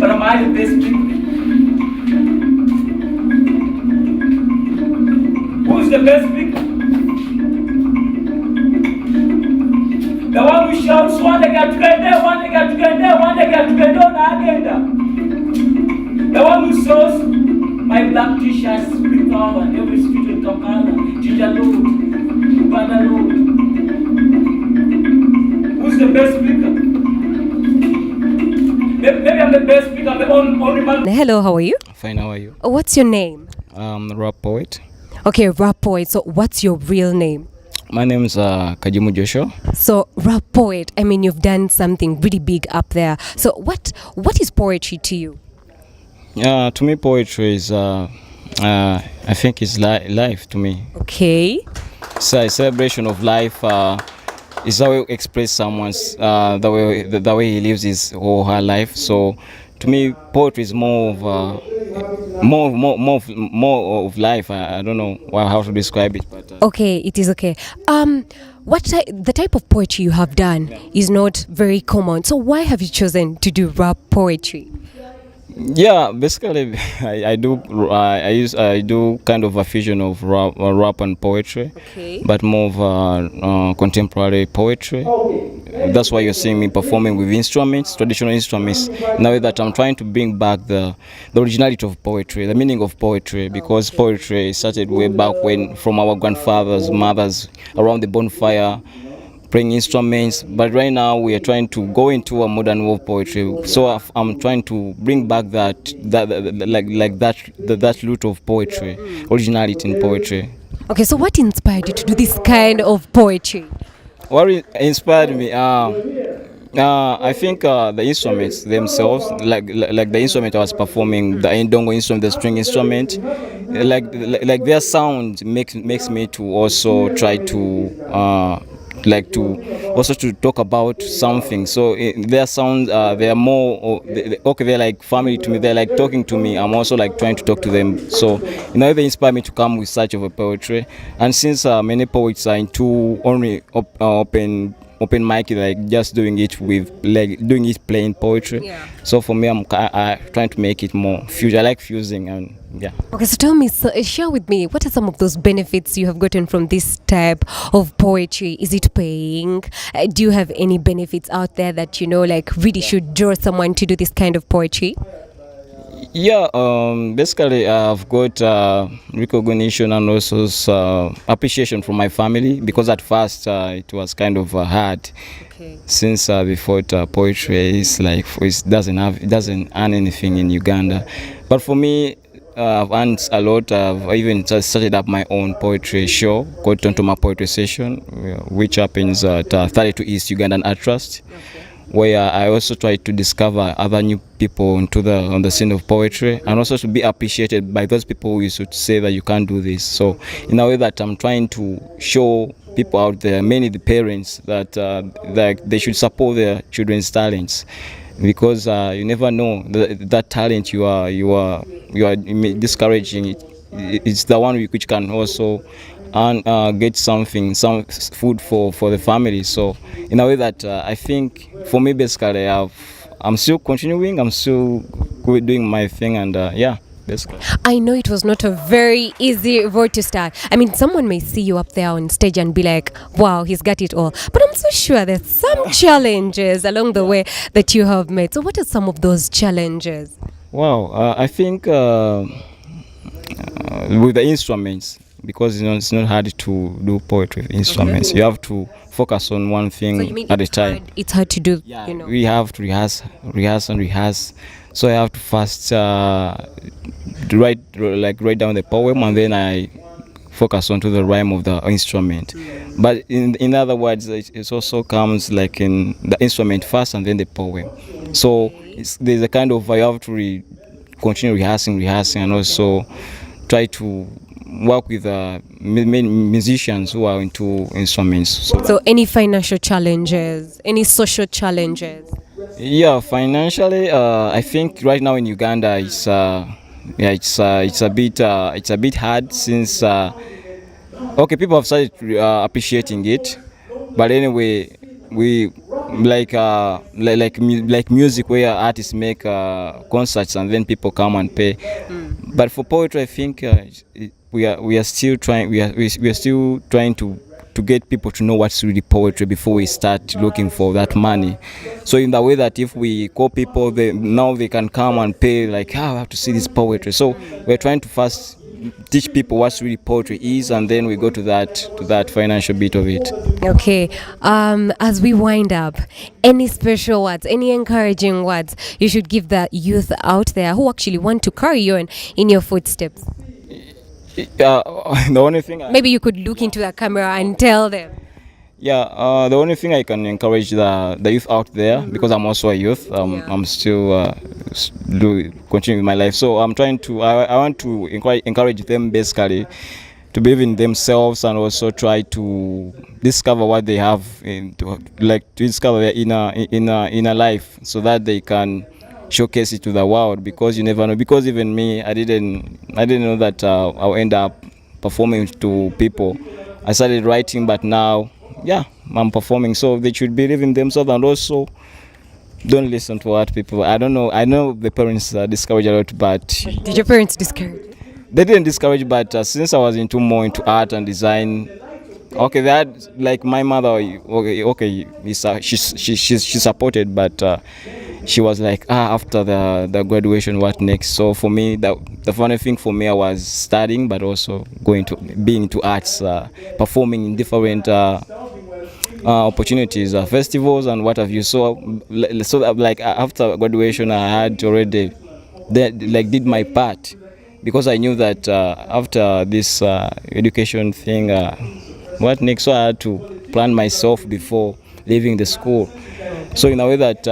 But am I the best speaker? Who's the best speaker? The one who shouts, one that got together, one that got together, one that got together on agenda. The one who shows my black t-shirts speak over every street in Kampala, Jinja Road, Uganda Road. Who's the best speaker? Maybe I'm the best speaker, I'm the only man. Hello, how are you? Fine, how are you? What's your name? Rap poet. Okay, rap poet. So what's your real name? My name is Kajimu Joshua. So rap poet, I mean, you've done something really big up there. So what is poetry to you? To me, poetry is, I think, it's life to me. Okay. It's a celebration of life. It's how you express someone's the way he lives his or her life. So, to me, poetry is more of life. I don't know how to describe it, but Okay, it is okay. The type of poetry you have done is not very common. So why have you chosen to do rap poetry? yeah, basically, I do kind of a fusion of rap and poetry, Okay. but more of contemporary poetry. That's why you're seeing me performing with instruments, traditional instruments. Now that I'm trying to bring back the originality of poetry, the meaning of poetry, because poetry started way back when, from our grandfathers, mothers, around the bonfire, playing instruments. But right now we are trying to go into a modern world poetry. So I'm trying to bring back that root of poetry, originality in poetry. Okay, so what inspired you to do this kind of poetry? What inspired me? I think the instruments themselves, like the instrument I was performing, the ndongo instrument, the string instrument, like their sound makes me to also try to to talk about something. So their sound, they are more okay. They're like family to me. They're like talking to me. I'm also like trying to talk to them. So they inspire me to come with such of a poetry. And since many poets are into only open mic, like just doing it with doing it plain poetry. Yeah. So for me, I'm trying to make it more fuse. I like fusing and yeah. Okay, so tell me, share with me, what are some of those benefits you have gotten from this type of poetry? Is it paying? Do you have any benefits out there that really should draw someone to do this kind of poetry? Yeah, basically I've got recognition and also appreciation from my family, because at first it was kind of hard. Okay. Since we thought poetry is like it doesn't earn anything in Uganda, but for me, I've earned a lot. I've even just started up my own poetry show called Tontoma Poetry Session, which happens at 32 East Ugandan Art Trust. Okay. Where I also try to discover other new people on the scene of poetry, and also to be appreciated by those people who used to say that you can't do this. So in a way that I'm trying to show people out there, mainly the parents, that they should support their children's talents, because you never know that talent you are discouraging it. It's the one which can also and get some food for the family. So in a way that I think for me, basically I'm still continuing, I'm still doing my thing, and yeah, basically. I know it was not a very easy road to start. I mean, someone may see you up there on stage and be like, wow, he's got it all. But I'm so sure there's some challenges along the way that you have met. So what are some of those challenges? Wow, I think with the instruments, because it's not hard to do poetry with instruments. Okay. You have to focus on one thing at a time. It's hard to do. Yeah, we have to rehearse. So I have to first write down the poem, and then I focus onto the rhyme of the instrument. But in other words, it also comes like in the instrument first and then the poem. So there's a kind of, I have to continue rehearsing, and also try to work with musicians who are into instruments. So any financial challenges, any social challenges? Yeah, financially, I think right now in Uganda it's a bit hard, since people have started appreciating it, but anyway, we like music where artists make concerts and then people come and pay. But for poetry, I think we are still trying we are still trying to get people to know what's really poetry before we start looking for that money. So in the way that if we call people, now they can come and pay, like, I have to see this poetry. So we're trying to first teach people what really poetry is, and then we go to that financial bit of it. Okay. As we wind up, any special words, any encouraging words you should give the youth out there who actually want to carry on in your footsteps? The only thing Maybe you could look into the camera and tell them. the only thing I can encourage the youth out there, because I'm also a youth. I'm still continuing with my life, so I'm trying to. I want to encourage them basically to believe in themselves and also try to discover what they have, to discover their inner life, so that they can showcase it to the world, because you never know. Because even me, I didn't know that I'll end up performing to people. I started writing, but now I'm performing. So they should believe in themselves, and also don't listen to what people. I don't know. I know the parents discourage a lot, but Did your parents discourage? they didn't discourage. But since I was more into art and design, okay, that, like, my mother, she supported, but she was like, after the graduation, what next? So for me, the funny thing for me, I was studying, but also being into arts, performing in different opportunities, festivals and what have you. So like, after graduation, I had already did my part, because I knew that after this education thing, what next? So I had to plan myself before leaving the school. So in a way that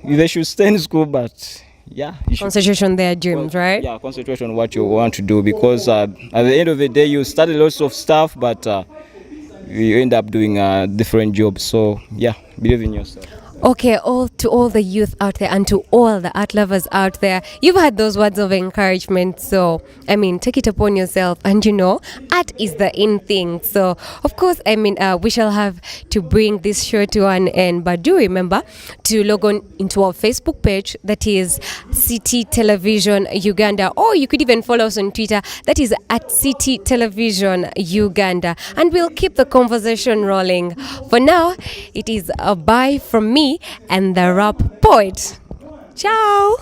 they should stay in school, but you should Concentrate on their dreams, right? yeah, concentrate on what you want to do, because at the end of the day, you study lots of stuff, but you end up doing a different job. So believe in yourself. Okay, to all the youth out there and to all the art lovers out there, you've had those words of encouragement. So, I mean, take it upon yourself. And art is the in thing. So, of course, we shall have to bring this show to an end. But do remember to log on into our Facebook page, that is City Television Uganda. Or you could even follow us on Twitter, that is at City Television Uganda. And we'll keep the conversation rolling. For now, it is a bye from me and the rap poet. Ciao!